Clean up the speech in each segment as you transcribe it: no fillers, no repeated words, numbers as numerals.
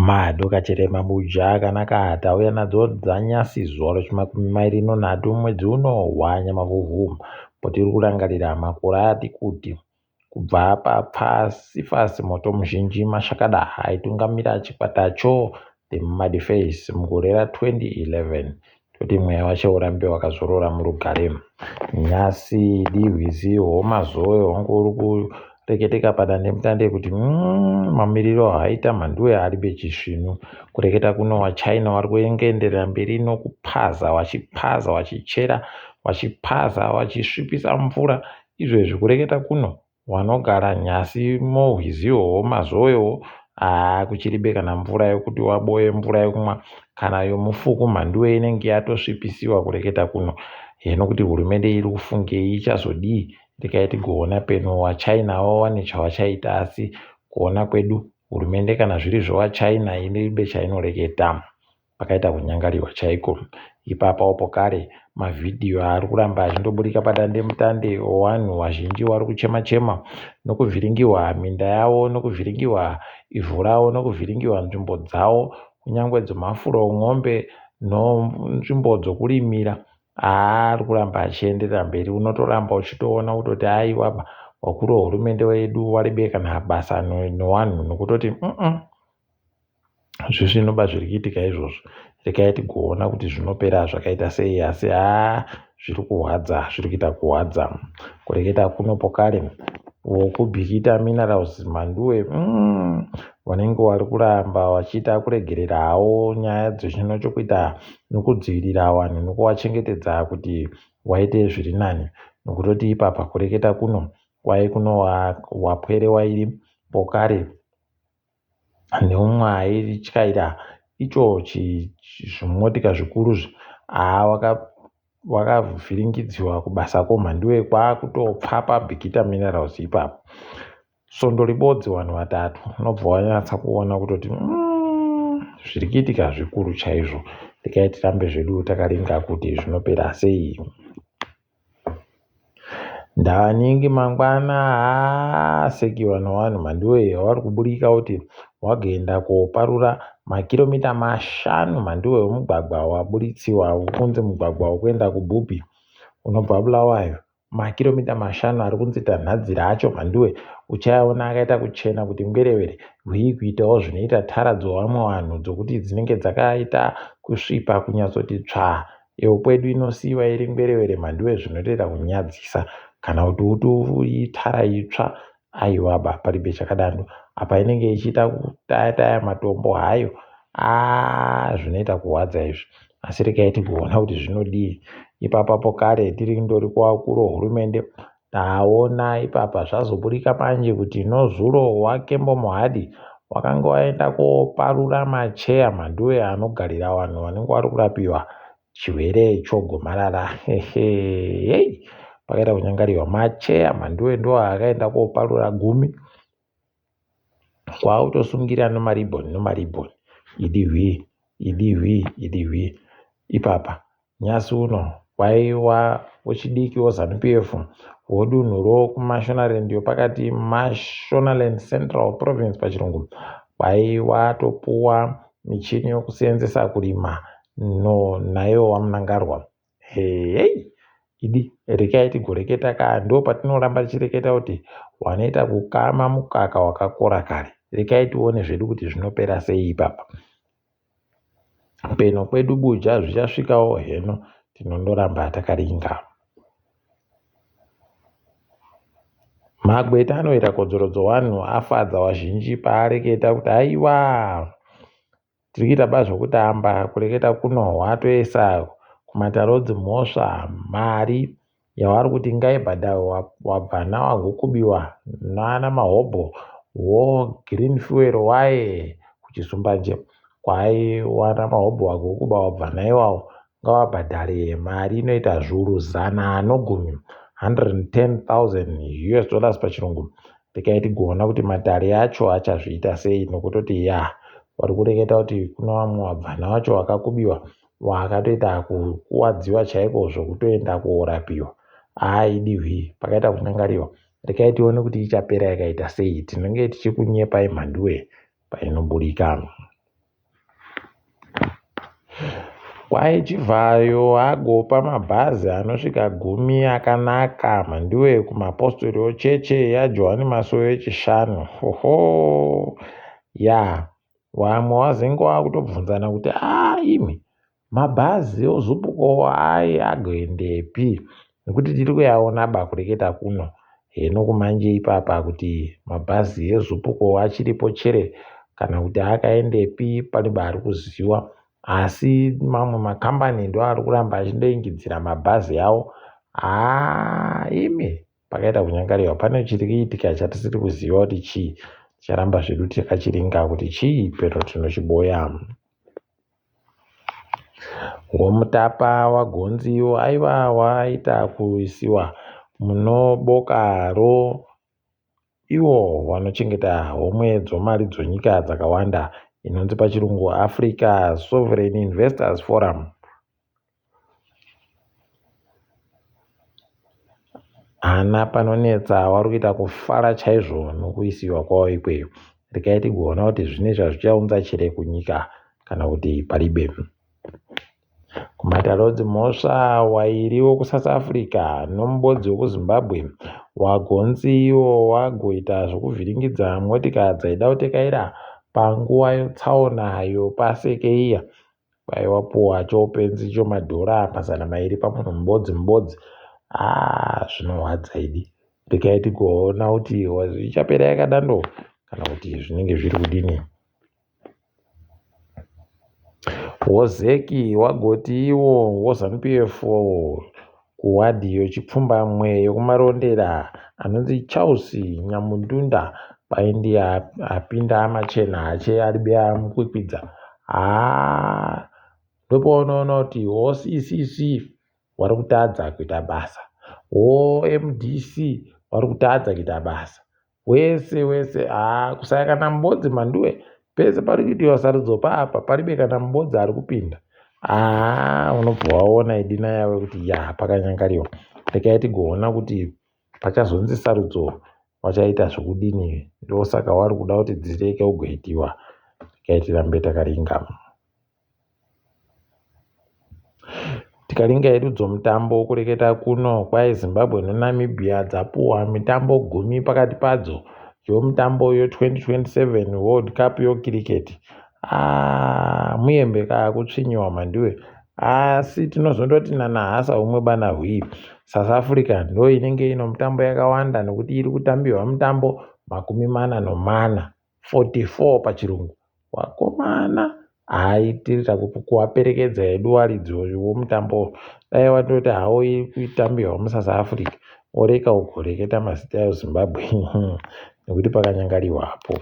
mado kachere mabuja akanaka atauya nadzo dzanyasi zuwa rechimakumi mairi nonhatu mwedzi uno hwanya mavhuvhuma potiri kurangarira makore ati kuti kubva pasi moto muzhinji mashakada aitungamira chikwatacho the Face mugore ra2011 toti mweya wacho urambe wakazorora murugare. Nyasi dihwizi homa zoe wangu uri kureketeka padandemutande kuti mamiriro haita mhanduwe ari bechisvinu kureketa kuno waChina wari kuengendera mberi nokupaza wachichera wachipaza wachisvipisa mvura izvezvi kureketa kuno wanogara nyasi mohwiziwo homa zoewo kuchiribe kana mvura yekuti waboye mvura yekumwa kana yomufuku mhanduwe inenge yatosvipisiwa kureketa kuno. Hino kuti hurumende iri kufungei ichazodii tikaiti kuona peno waChina wawane chawachaita asi kuona kwedu hurumende kana zviri zvowaChina ine chainoreketa pakaita kunyangariwa chaiko. Ipapapo kare mavhidhiyo ari kuramba achindoburika padandemutande vanhu vazhinji vari kuchema nokuvhiringiwa minda yavo nokuvhiringiwa ivhu ravo nokuvhiringiwa nzvimbo dzavo kunyangwe dzemafuro mombe nenzvimbo dzokurimira ari kuramba achienderera mberi. Unotoramba uchitoona kutoti aiwa wakuru wehurumende wedu waribeka nabasa nevanhu nokutoti zvinoba zviri kuitika izvozvo rekaiti kuona kuti zvinopera zvakaita sei asi zviri kuhwadza zviri kuita kuhwadza kureketa kunopo kare wokubhikita minerals mhanduwe vanenge vari kuramba vachiita kuregererawo nyaya dzechino chokuita nokudzivirira vanhu nokuvachengetedza kuti waite zviri nani nokutoti ipapa kureketa kuno kwai kuno wapwere wairi pokare neumwe aityaira icho zvimotika zvikuruzvi wakavhiringidziwa kubasako mhanduwe kwakutopfa pabhikita minerals ipapo sondo ribodzi vanhu vatatu unobva wanyatsa kuona kutoti zviri kuitika zvikuru chaizvo. Tikaiti rambe zvedu takaringa kuti zvinopera sei. Ndanyingi mangwana sekiwa nevanhu mhanduwe vari kuburika kuti wagenda koparura makiromita 5 mhanduwe wemugwagwa waburitsiwa kunze mugwagwa wekuenda kuBhubhi unobva Bulawayo makiromita 5 ari kunzi tanhadzira acho mhanduwe uchayaona akaita kuchena kuti ngwerevere hwii kuitawo zvinoita tara dzovamwe vanhu dzokuti dzinenge dzakaita kusvipa kunyatsoti tsvaa kwedu inosiiwa iri ngwerevere mhanduwe zvinotoita kunyadzisa kana kuti tara itsva aiwaba paribe chakadaro apa inenge ichiita kutaya matombo hayo zvinoita kuhwadza izvi asi rekaiti kuona kuti zvinodii. Ipapapo kare tiri ndori kuvakuru hurumende taona ipapa zvazoburika manje kuti nozuro waKembo Mohadi wakanga waenda koparura macheya mhanduwe anogarira vanhu vanenge vari kurapiwa chirwere chogomarara pakaita kunyangariwa macheya mhanduwe ndo akaenda koparura 10 kwakutosungira nemaribhoni idihwi ipapa nyasi uno waiwa wechidiki woZANU-PF wodunhu kuMashonaland yopakati Mashonaland Central Province pachirungu waiwatopuwa michini yokuseenzesa kurima nayo wamunangarwa idi rekaiti goreketa ndo patinoramba tichireketa kuti wanoita kukama mukaka wakakora kare rekaiti one zvedu kuti zvinopera sei ipapa peno kwedu buja zvichasvikawo heno tinondoramba takaringa. Magweta anoita kodzero dzevanhu afadza vazhinji paareketa kuti aiwa tiri kuita bazvo kutamba kureketa kuno watoisa kumatarodzi mhosva mari yavari kuti ngaibhadharwe wabva nawagokubiwa nana mahobho Green Fuel waye kuchisumbanje kwaiwana mahobho wagokuba wabva naiwawo ngawabhadhare mari inoita zviuru 110,000 $110,000 pachirungu. Tikaiti kuona kuti matare acho achazviita sei nokutoti vari kureketa kuti kuna vamwe wabvana wacho wakakubiwa wakatoita kukuwadziwa chaiko zvokutoenda korapiwa idihwi pakaita kunyangariwa rekaitione kuti ichapera yakaita sei tinenge tichikunyepai mhanduwe painoburika. Kwai Chivhayo agopa mabhazi anosvika 10 akanaka mandiwe kumapostori ocheche yaJohani Masowe chishanu. Hoho ya vamwe wazenga wakutobvunzana kuti imi mabhazi ozupuko agoendepi, nekuti tiri kuyaona kureketa kuno heno kumanje ipapa kuti mabhazi ezupuko achiripo chere kana kuti akaendepi paliba ari kuziva, asi mamwe makambani ndo ari kuramba achindoingidzira mabhazi awo. Imi pakaita kunyangariwa pane chiri kuitika chatisiri kuziva kuti chii. Ticharamba zvedu takachiringa kuti chii pero tinochiboya. Womutapa wagonziyo aiva waita kuisiwa munobokaro iwo vanochengeta homwe dzomari dzonyika dzakawanda inonzi pachirungu Africa Sovereign Investors Forum. Hana panonetsa vari kuita kufara chaizvo nokuisiwa kwavo ikweyo. Rikaiti kuona kuti zvine zvazvichaunza chere kunyika kana kuti paribe. Kumatarotsi mhosva wairi wokuSouth Africa nomubodzi wokuZimbabwe wagonziwo wagoita zvokuvhiringidza motika dzaida kutekaira panguva yetsaona yopaseke iya. Waiwapuwa choupenzi chomadhora 200 pamunhu mubodzi. Zvinorwadza idi. Rikaiti kuona kuti ichapera yakadando kana kuti zvinenge zviri kudini. Wozeki wagoti iwo woZANU-PF kuwadhi yochipfumbamwe yokumarondera anonzi Charles Nyamudunda paindi apinda machena ache aribe mukwikwidza. Ndopaunoona kuti CCC wari kutadza kuita basa, MDC wari kutadza kuita basa, wese kusaya kana mubodzi manduwe pese pari kuitiwa sarudzo papa paribe kana mubodzi ari kupinda. Unobva waona idina yawe kuti pakanyangariwa. Rikaiti kuona kuti pachazonzi sarudzo vachaita zvokudini, ndosaka wari kuda kuti dzireke kugoitiwa. Rikaiti rambe takaringa. Tikaringa hedu dzomutambo kureketa kuno kwai Zimbabwe neNamibia dzapuwa mitambo 10 pakati padzo yomutambo yo2027 World Cup yokiriketi. Muyembe kutsvinyiwa mandiwe. Asi tinozondoti nanahasa umwe bana hwii. South Africa ndo inenge ino mutambo yakawanda nekuti iri kutambiwa mutambo 44 44 pachirungu. Wakomana tirita kuwaperekedza edu waridzi womutambo. Dai watoti hawo iri kutambiwa muSouth Africa oreka ugoreketa mazita eZimbabwe nekuti pakanyangariwapo.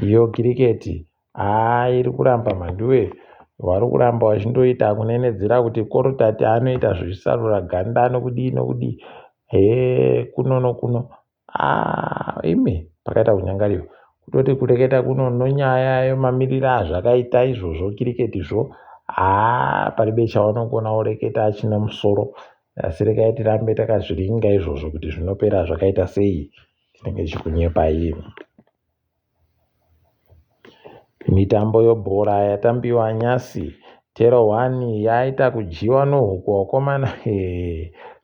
Iyo kiriketi iri kuramba mandiwe, vari kuramba vachindoita kunenedzera kuti korotati anoita zvisarura ganda nokudii kuno nokuno. Imi pakaita kunyangariwa. Kutoti kureketa kuno nonyaya yemamiriro azvakaita izvozvo kiriketizvo. Paribe chaunogona kureketa achine musoro. Asi rekai tirambe takazviringa izvozvo kuti zvinopera zvakaita sei. Tinenge tichikunyepai. Mitambo yebhora yatambiwa nyasi. Tero 1 yaita kujiwa nohuku wakomana.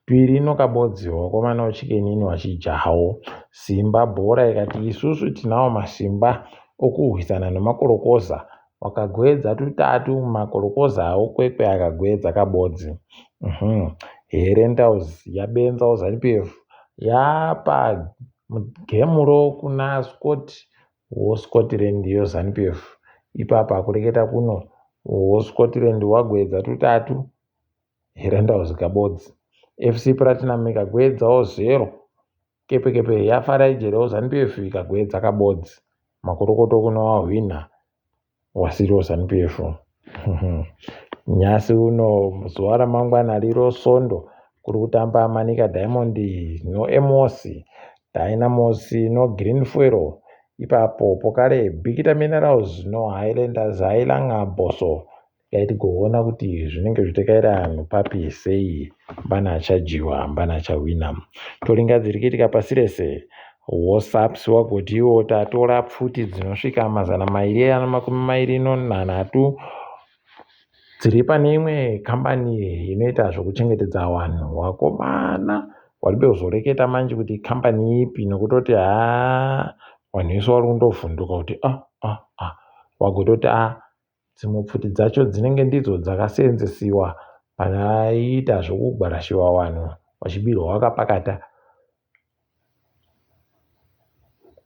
Twirino kabodzi wakomana uchikenini wachijahawo. Simba bhora ikati isusu tinawo masimba okurwisana nemakorokoza. Wakagwedza 3 makorokoza awo kwekwe akagwedza kabodzi. Herendauzi yabenza uZANU-PF yapa gemuro kuna Scotland yoZANU-PF. Ipapa kureketa kuno Scotland wagwedza 3 Herendauzi kabodzi. FC Platinum ikagwedzawo 0. Kepe yafaraijeri ZANU-PF ikagwedza kabodzi. Makorokoto kuno wahwina wasiri ZANU-PF. Nyasi uno zuva ramangwana riro Sondo kuri kutamba Manika Diamond noEmos Dynamos noGreen Fuel. Ipapo pokare Bikita Minerals no Highlanders Hailanga Boso. Yaiti kuona kuti zvinenge zvitekaira anhu papi sei, mbana achajiwa mbana achawina. Toringa dzirikitika pasi rese. WhatsApps wagoti iwo tatora pfuti dzinosvika 223 Tiri pane imwe kambani inoita zvokuchengetedza vanhu. Wakomana waribe kuzoreketa manje kuti kambani ipi nekutoti vanhu vese vari kundovhunduka kuti wagototi dzimwe pfuti dzacho dzinenge ndidzo dzakaseenzesiwa panoita zvokugwarashiwa vanhu vachibirwa vakapakata.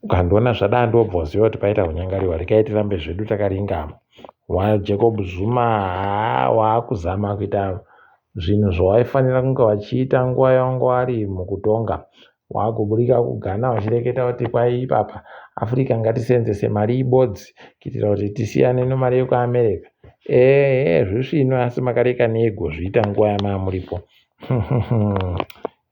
Ukandoona zvadaa ndobva uziva kuti paita kunyangariwa. Regai tirambe zvedu takaringama. WaJacob Zuma waakuzama kuita zvinhu zvawaifanira kunge vachiita nguva yavo vari mukutonga. Waakuburika kuGhana vachireketa kuti kwai ipapa Afrika ngatiseenzese mari ibodzi kuitira kuti tisiyane nemari yekuAmerica. Zvisvino asi makareka neego zviita nguva yamamuripo.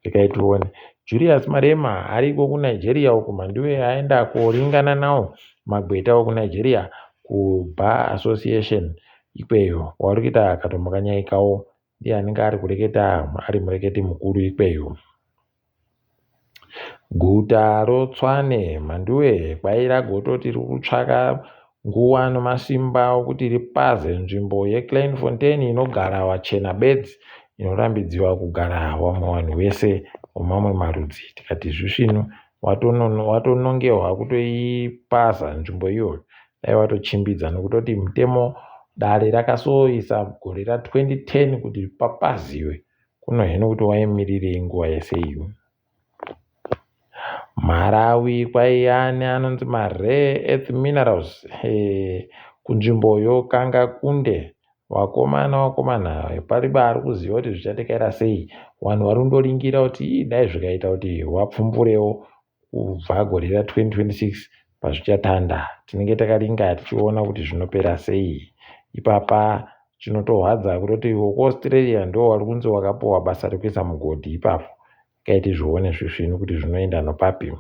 Regai tione. Julius Malema ariko kuNigeria uku mandiwe aenda kuringana nawo magweta okuNigeria kuBar Association ikweyo. Wari kuita katombokanyaikawo ndiye anenge ari kureketa ari mureketi mukuru ikweyo. Guta roTswane mandiwe kwai ragototi riri kutsvaka nguva nemasimba okuti ripaze nzvimbo yeKleinfontein inogara vachena bedzi inorambidziwa kugara vamwe vanhu vese vemamwe marudzi. Tikati zvisvino watonongewa kutoipaza nzvimbo iyoyo. Dai watochimbidza nekutoti mutemo dare rakasoisa gore ra2010 kuti papaziwe kuno hino kuti waimirirei nguva yese iyo. Marawi kwaiya neanonzi marare earth minerals kunzvimboyo kanga kunde. Wakomana pariba ari kuziva kuti zvichatekaira sei. Vanhu vari kundoringira kuti dai zvikaita kuti wapfumburewo kubva gore ra2026 pazvichatanda. Tinenge takaringa tichiona kuti zvinopera sei. Ipapa chinotohwadza kutoti wekuAustralia ndo wari kunzi wakapiwa basa rekuisa mugodhi ipapo. Kaiti zvione zvisvino kuti zvinoenda nopapi.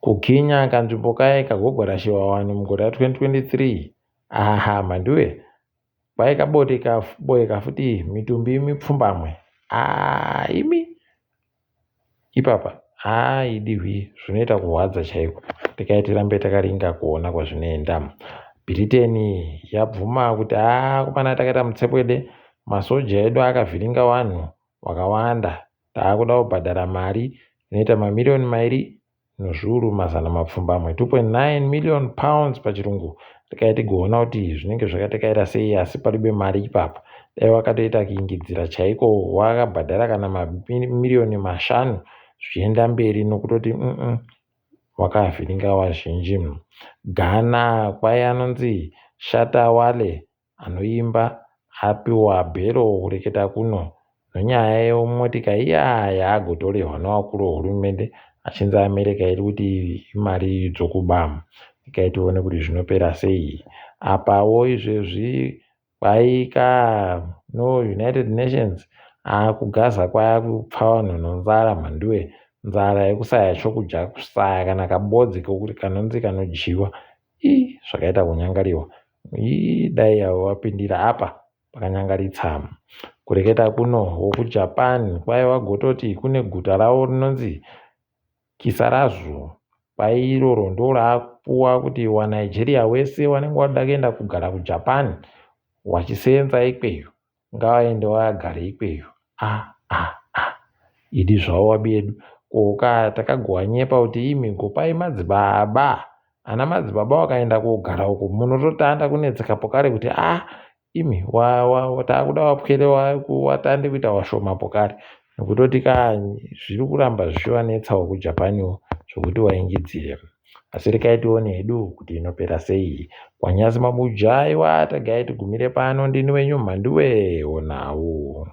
KuKenya kanzvimbo kaya kagogwarashiwa vanhu mugore ra2023. Mandiwe kwai kaboeka futi mitumbi mipfumbamwe. Imi ipapa idihwi zvinoita kuhwadza chaiko. Regai tirambe takaringa kuona kwazvinoenda. Britain yabvuma kuti kupana takaita mutsepwede. Masoja edu akavhiringa vanhu vakawanda. Taakuda kubhadhara mari inoita mamiliyoni 2.7 2.9 million pounds pachirungu. Regai tigoona kuti zvinenge zvakatekaira sei asi paribe mari ipapa. Dai wakatoita kuingidzira chaiko wakabhadhara kana mamiliyoni 5 zvichienda mberi nokutoti wakavhiringa vazhinji. Ghana kwai anonzi Shatta Wale anoimba apiwa bhero kureketa kuno nonyaya yemotika iya yaagotorehwa nevakuru vehurumende achinzi America iri kuti imari dzokuba. Regai tione kuti zvinopera sei. Apawo izvezvi kwaika United Nations kuGaza kwaya kupfa vanhu nenzara mandiwe. Nzara yekusaya chokudya kusaya kana kabodzi kokuti kanonzi kanodyiwa. Zvakaita kunyangariwa. Dai wapindira apa pakanyangaritsa. Kureketa kuno wokuJapan kwai wagototi kune guta ravo rinonzi Kisarazu. Kwai iroro ndo raapuwa kuti waNigeria wese wanenge wada kuenda kugara kuJapan wachiseenza ikweyo ngavaende vagare ikweyo. Idi zvavo wabedu. Koka takagowanyepa kuti imi gopai madzibaba. Ana madzibaba wakaenda kogara uko munototanda kunetseka pokare kuti imi taakuda wapwere watande kuita washoma pokare. Nekutoti zviri kuramba zvichivanetsawo kuJapaniwo zvokuti waingidzire. Asi regai tione hedu kuti inopera sei. Wanyazi Mabuja tagai tigumire pano ndini wenyu mhandiwe onawo.